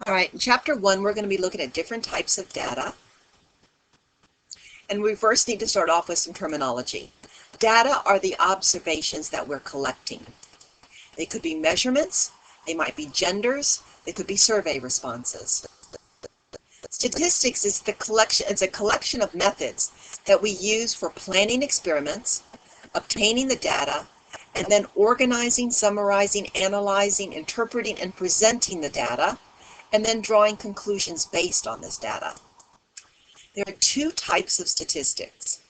All right, in Chapter 1, we're going to be looking at different types of data. And we first need to start off with some terminology. Data are the observations that we're collecting. They could be measurements, they might be genders, they could be survey responses. Statistics is it's a collection of methods that we use for planning experiments, obtaining the data, and then organizing, summarizing, analyzing, interpreting, and presenting the data, and then drawing conclusions based on this data. There are two types of statistics.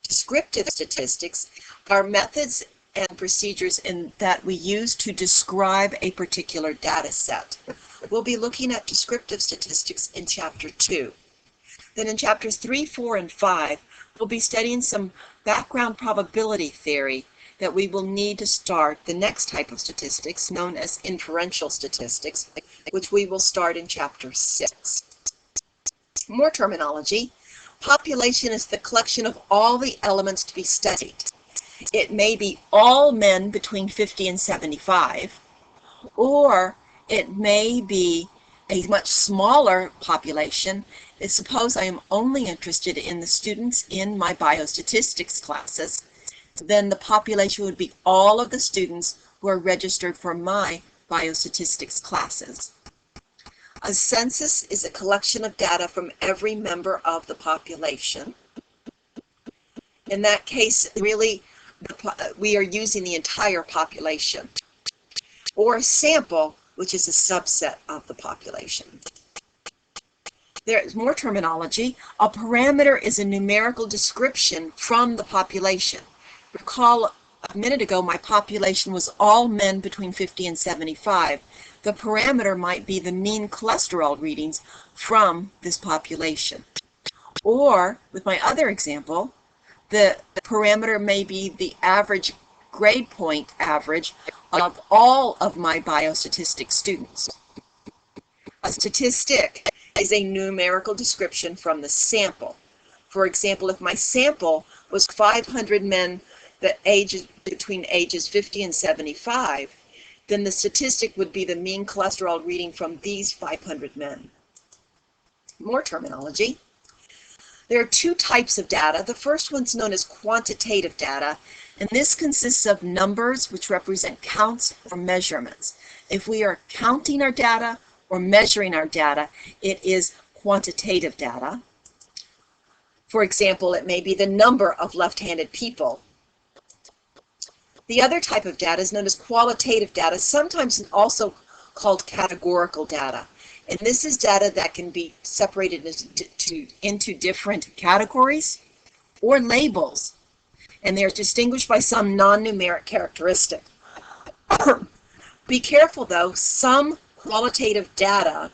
Descriptive statistics are methods and procedures that we use to describe a particular data set. We'll be looking at descriptive statistics in Chapter 2. Then in Chapters 3, 4, and 5, we'll be studying some background probability theory that we will need to start the next type of statistics, known as inferential statistics, which we will start in Chapter 6. More terminology. Population is the collection of all the elements to be studied. It may be all men between 50 and 75, or it may be a much smaller population. Suppose I am only interested in the students in my biostatistics classes, then the population would be all of the students who are registered for my biostatistics classes. A census is a collection of data from every member of the population. In that case, really, we are using the entire population. Or a sample, which is a subset of the population. There is more terminology. A parameter is a numerical description from the population. Recall a minute ago, my population was all men between 50 and 75. The parameter might be the mean cholesterol readings from this population. Or, with my other example, the parameter may be the average grade point average of all of my biostatistics students. A statistic is a numerical description from the sample. For example, if my sample was 500 men between ages 50 and 75, then the statistic would be the mean cholesterol reading from these 500 men. More terminology. There are two types of data. The first one's known as quantitative data, and this consists of numbers which represent counts or measurements. If we are counting our data or measuring our data, it is quantitative data. For example, it may be the number of left-handed people. The other type of data is known as qualitative data, sometimes also called categorical data. And this is data that can be separated into different categories or labels. And they're distinguished by some non-numeric characteristic. Be careful though, some qualitative data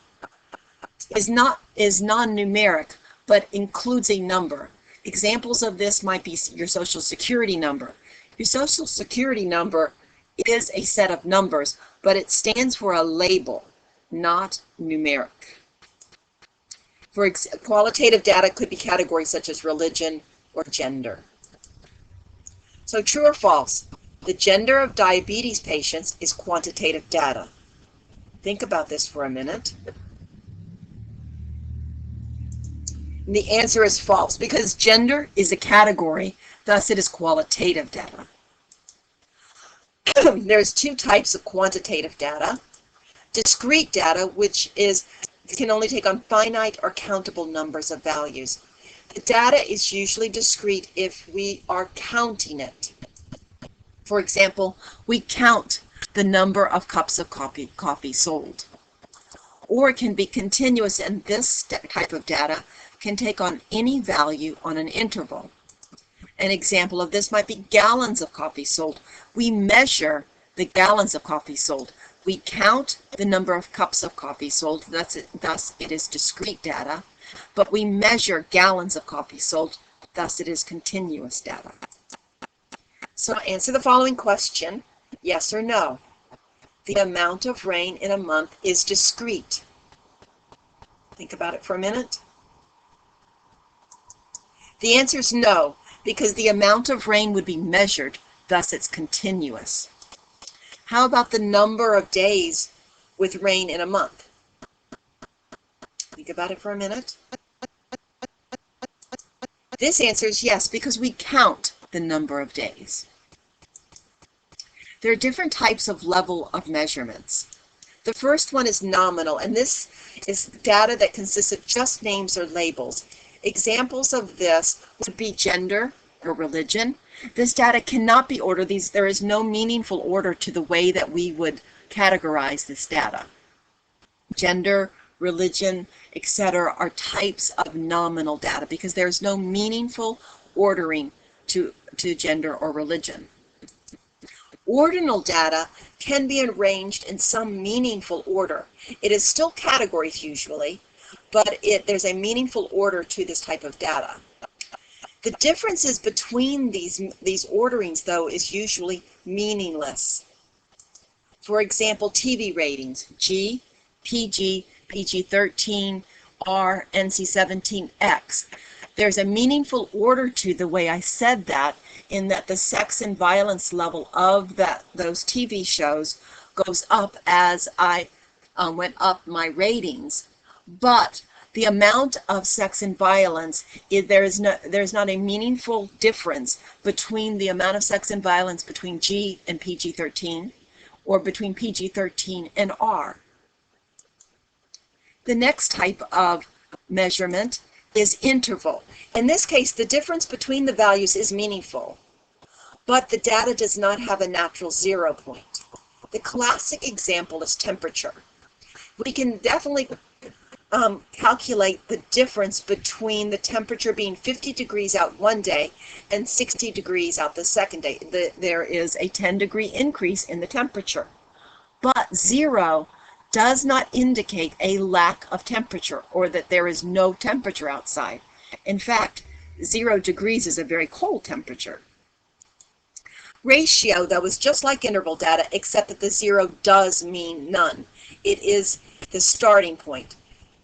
is non-numeric, but includes a number. Examples of this might be your Social Security number. Your Social Security number is a set of numbers, but it stands for a label, not numeric. For qualitative data could be categories such as religion or gender. So true or false? The gender of diabetes patients is quantitative data. Think about this for a minute. And the answer is false, because gender is a category, thus it is qualitative data. There's two types of quantitative data. Discrete data, which can only take on finite or countable numbers of values. The data is usually discrete if we are counting it. For example, we count the number of cups of coffee sold. Or it can be continuous, and this type of data can take on any value on an interval. An example of this might be gallons of coffee sold. We measure the gallons of coffee sold. We count the number of cups of coffee sold, thus it is discrete data, but we measure gallons of coffee sold, thus it is continuous data. So answer the following question, yes or no. The amount of rain in a month is discrete. Think about it for a minute. The answer is no, because the amount of rain would be measured, thus it's continuous. How about the number of days with rain in a month? Think about it for a minute. This answer is yes, because we count the number of days. There are different types of level of measurements. The first one is nominal, and this is data that consists of just names or labels. Examples of this would be gender or religion. This data cannot be ordered. There is no meaningful order to the way that we would categorize this data. Gender, religion, etc. are types of nominal data because there's no meaningful ordering to gender or religion. Ordinal data can be arranged in some meaningful order. It is still categories usually, but there's a meaningful order to this type of data. The differences between these orderings, though, is usually meaningless. For example, TV ratings, G, PG, PG-13, R, NC-17, X. There's a meaningful order to the way I said that, in that the sex and violence level of those TV shows goes up as I went up my ratings. But the amount of sex and violence, there's not a meaningful difference between the amount of sex and violence between G and PG-13 or between PG-13 and R. The next type of measurement is interval. In this case, the difference between the values is meaningful, but the data does not have a natural 0 point. The classic example is temperature. We can definitely calculate the difference between the temperature being 50 degrees out one day and 60 degrees out the second day. There is a 10-degree increase in the temperature, but 0 does not indicate a lack of temperature or that there is no temperature outside. In fact, 0 degrees is a very cold temperature. Ratio, though, is just like interval data, except that the 0 does mean none. It is the starting point.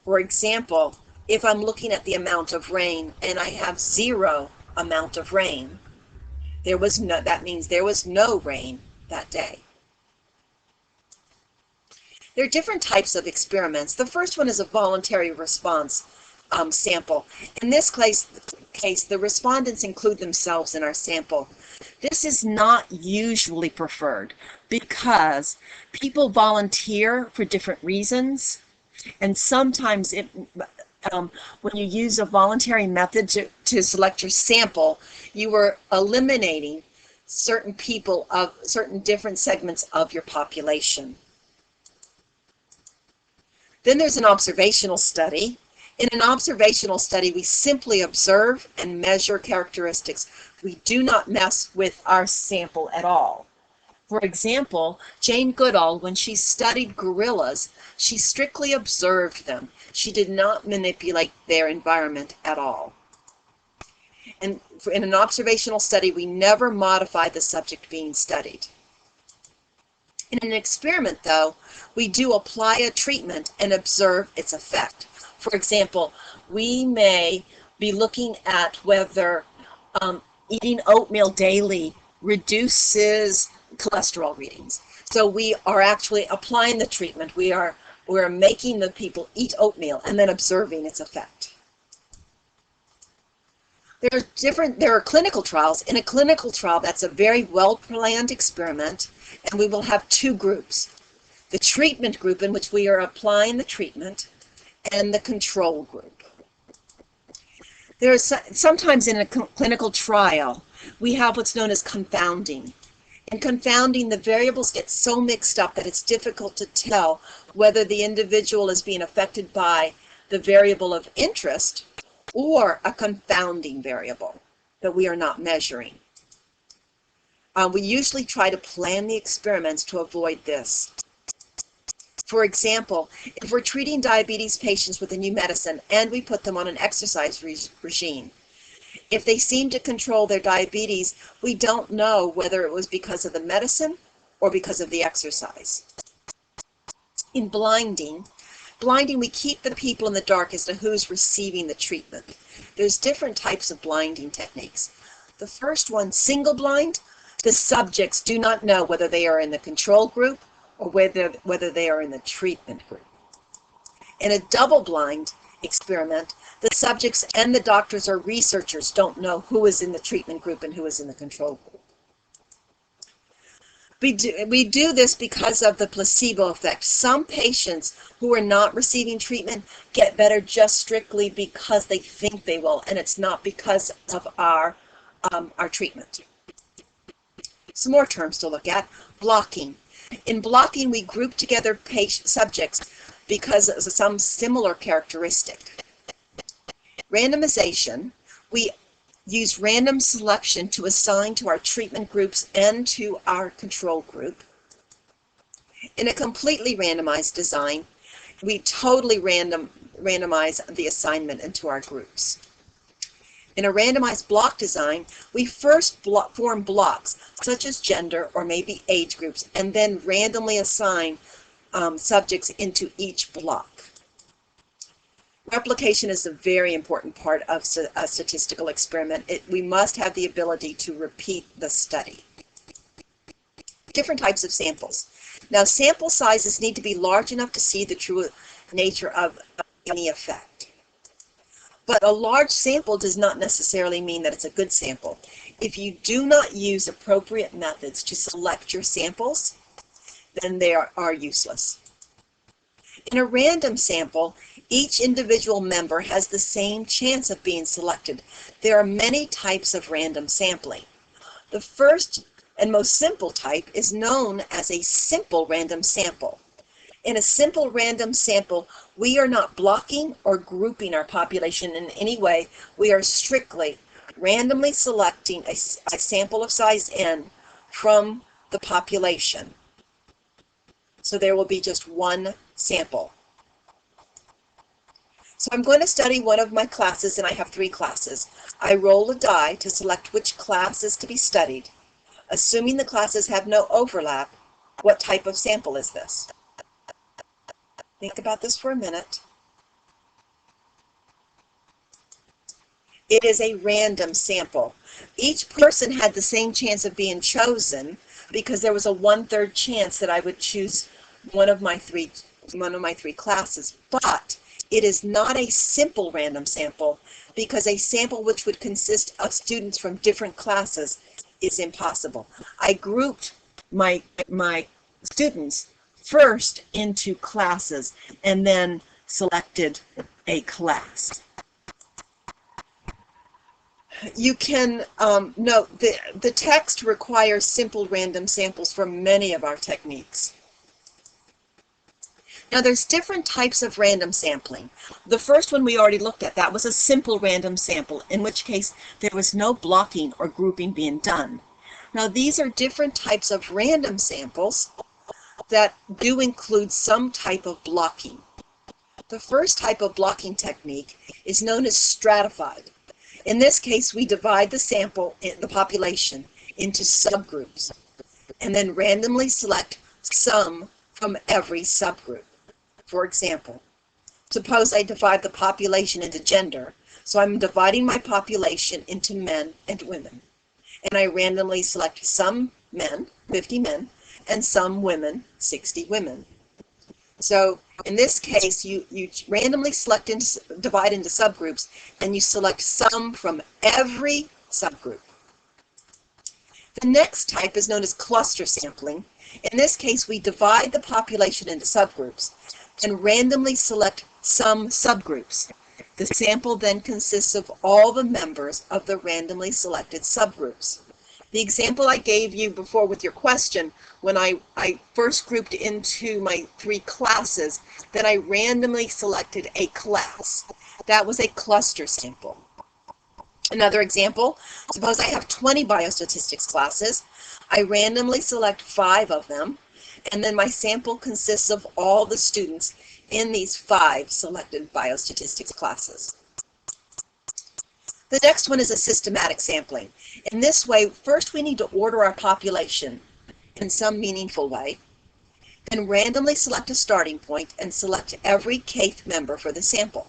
For example, if I'm looking at the amount of rain and I have 0 amount of rain, that means there was no rain that day. There are different types of experiments. The first one is a voluntary response sample. In this case, the respondents include themselves in our sample. This is not usually preferred because people volunteer for different reasons, and sometimes when you use a voluntary method to select your sample, you are eliminating certain people of certain different segments of your population. Then there's an observational study. In an observational study, we simply observe and measure characteristics. We do not mess with our sample at all. For example, Jane Goodall, when she studied gorillas, she strictly observed them. She did not manipulate their environment at all. And in an observational study, we never modify the subject being studied. In an experiment, though, we do apply a treatment and observe its effect. For example, we may be looking at whether eating oatmeal daily reduces cholesterol readings. So we are actually applying the treatment. We're making the people eat oatmeal and then observing its effect. There are clinical trials. In a clinical trial, that's a very well-planned experiment, and we will have two groups. The treatment group, in which we are applying the treatment, and the control group. There is sometimes in a clinical trial, we have what's known as confounding. In confounding, the variables get so mixed up that it's difficult to tell whether the individual is being affected by the variable of interest or a confounding variable that we are not measuring. We usually try to plan the experiments to avoid this. For example, if we're treating diabetes patients with a new medicine and we put them on an exercise regime, if they seem to control their diabetes, we don't know whether it was because of the medicine or because of the exercise. In blinding, we keep the people in the dark as to who's receiving the treatment. There's different types of blinding techniques. The first one, single blind, the subjects do not know whether they are in the control group or whether they are in the treatment group. In a double blind, experiment, the subjects and the doctors or researchers don't know who is in the treatment group and who is in the control group. We do this because of the placebo effect. Some patients who are not receiving treatment get better just strictly because they think they will, and it's not because of our treatment. Some more terms to look at. Blocking. In blocking, we group together subjects because of some similar characteristic. Randomization. We use random selection to assign to our treatment groups and to our control group. In a completely randomized design, we totally randomize the assignment into our groups. In a randomized block design, we first form blocks, such as gender or maybe age groups, and then randomly assign subjects into each block. Replication is a very important part of a statistical experiment. We must have the ability to repeat the study. Different types of samples. Now, sample sizes need to be large enough to see the true nature of any effect. But a large sample does not necessarily mean that it's a good sample. If you do not use appropriate methods to select your samples, then they are useless. In a random sample, each individual member has the same chance of being selected. There are many types of random sampling. The first and most simple type is known as a simple random sample. In a simple random sample, we are not blocking or grouping our population in any way. We are strictly randomly selecting a sample of size n from the population. So there will be just one sample. So I'm going to study one of my classes, and I have 3 classes. I roll a die to select which class is to be studied. Assuming the classes have no overlap, what type of sample is this? Think about this for a minute. It is a random sample. Each person had the same chance of being chosen because there was a 1/3 chance that I would choose one of my three classes. But it is not a simple random sample because a sample which would consist of students from different classes is impossible. I grouped my students first into classes and then selected a class. You can note the text requires simple random samples for many of our techniques. Now there's different types of random sampling. The first one we already looked at, that was a simple random sample, in which case there was no blocking or grouping being done. Now these are different types of random samples that do include some type of blocking. The first type of blocking technique is known as stratified. In this case, we divide the population into subgroups and then randomly select some from every subgroup. For example, suppose I divide the population into gender, so I'm dividing my population into men and women. And I randomly select some men, 50 men, and some women, 60 women. So in this case, you randomly divide into subgroups, and you select some from every subgroup. The next type is known as cluster sampling. In this case, we divide the population into subgroups and randomly select some subgroups. The sample then consists of all the members of the randomly selected subgroups. The example I gave you before with your question, when I first grouped into my 3 classes, then I randomly selected a class. That was a cluster sample. Another example, suppose I have 20 biostatistics classes. I randomly select 5 of them, and then my sample consists of all the students in these 5 selected biostatistics classes. The next one is a systematic sampling. In this way, first we need to order our population in some meaningful way, then randomly select a starting point and select every kth member for the sample.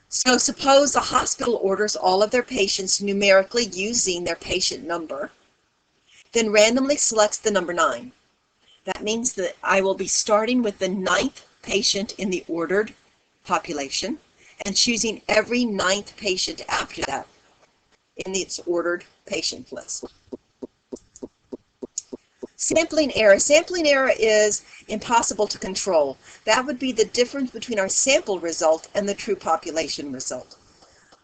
So suppose a hospital orders all of their patients numerically using their patient number, then randomly selects the number 9. That means that I will be starting with the 9th patient in the ordered population and choosing every 9th patient after that in its ordered patient list. Sampling error. Sampling error is impossible to control. That would be the difference between our sample result and the true population result.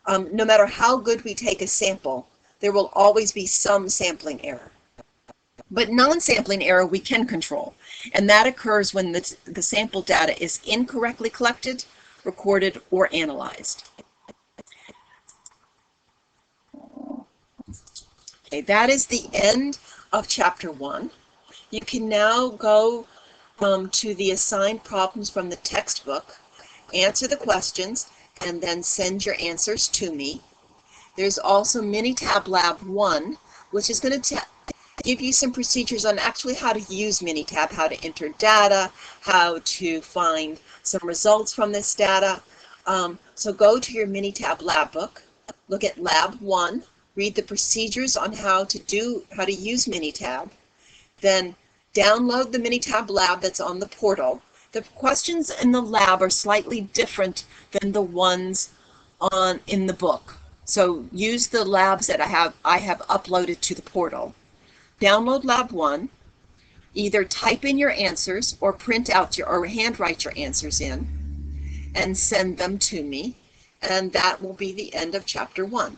No matter how good we take a sample, there will always be some sampling error. But non-sampling error we can control, and that occurs when the sample data is incorrectly collected, recorded, or analyzed. Okay, that is the end of Chapter 1. You can now go to the assigned problems from the textbook, answer the questions, and then send your answers to me. There's also Minitab Lab 1, which is going to give you some procedures on actually how to use Minitab, how to enter data, how to find some results from this data. So go to your Minitab Lab book, look at Lab 1, read the procedures on how to use Minitab, then download the Minitab Lab that's on the portal. The questions in the lab are slightly different than the ones in the book. So use the labs that I have uploaded to the portal. Download Lab 1, either type in your answers or print out or handwrite your answers in and send them to me, and that will be the end of Chapter 1.